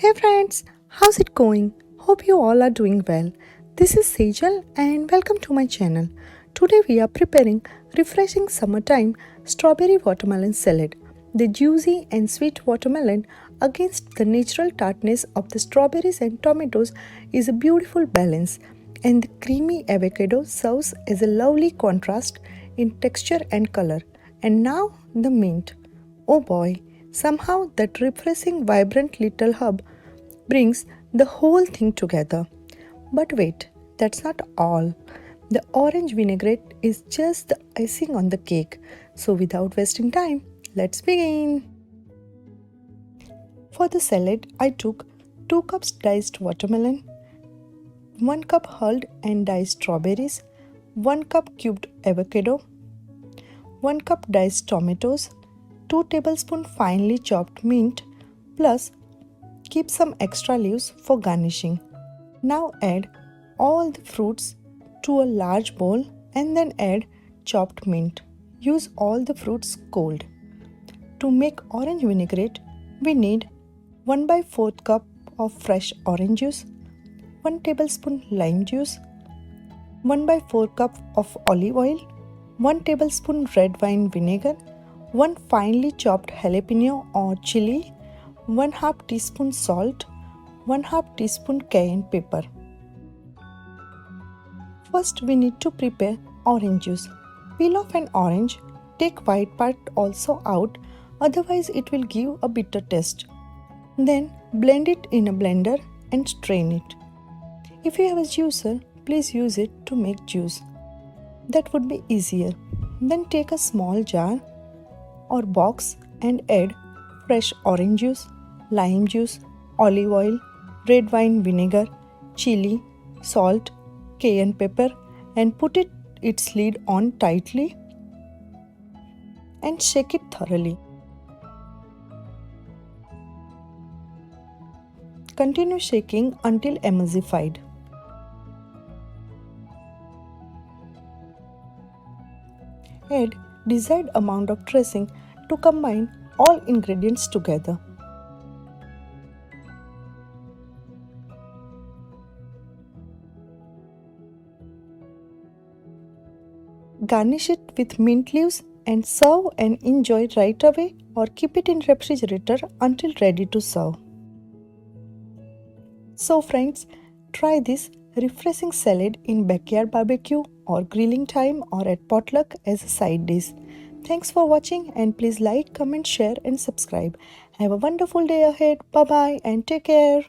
Hey friends, how's it going? Hope you all are doing well. This is Sejal and welcome to my channel. Today we are preparing refreshing summertime strawberry watermelon salad. The juicy and sweet watermelon against the natural tartness of the strawberries and tomatoes is a beautiful balance, and the creamy avocado serves as a lovely contrast in texture and color. And now the mint. Oh boy, somehow that refreshing, vibrant little hub brings the whole thing together. But wait, that's not all. The orange vinaigrette is just the icing on the cake. So without wasting time, let's begin. For the salad, I took 2 cups diced watermelon, 1 cup hulled and diced strawberries, 1 cup cubed avocado, 1 cup diced tomatoes, 2 tablespoons finely chopped mint, plus keep some extra leaves for garnishing. Now add all the fruits to a large bowl and then add chopped mint. Use all the fruits cold. To make orange vinaigrette, we need 1 by 4th cup of fresh orange juice, 1 tablespoon lime juice, 1 by 4 cup of olive oil, 1 tablespoon red wine vinegar, 1 finely chopped jalapeno or chili, 1/2 teaspoon salt, 1/2 teaspoon cayenne pepper. First we need to prepare orange juice. Peel off an orange, take white part also out, otherwise it will give a bitter taste. Then blend it in a blender and strain it. If you have a juicer, please use it to make juice. That would be easier. Then take a small jar or box and add fresh orange juice, lime juice, olive oil, red wine vinegar, chili, salt, cayenne pepper, and put its lid on tightly and shake it thoroughly. Continue shaking until emulsified. Add desired amount of dressing to combine all ingredients together. Garnish it with mint leaves and serve and enjoy right away, or keep it in refrigerator until ready to serve. So friends, try this refreshing salad in backyard barbecue or grilling time or at potluck as a side dish. Thanks for watching, and please like, comment, share and subscribe. Have a wonderful day ahead. Bye bye and take care.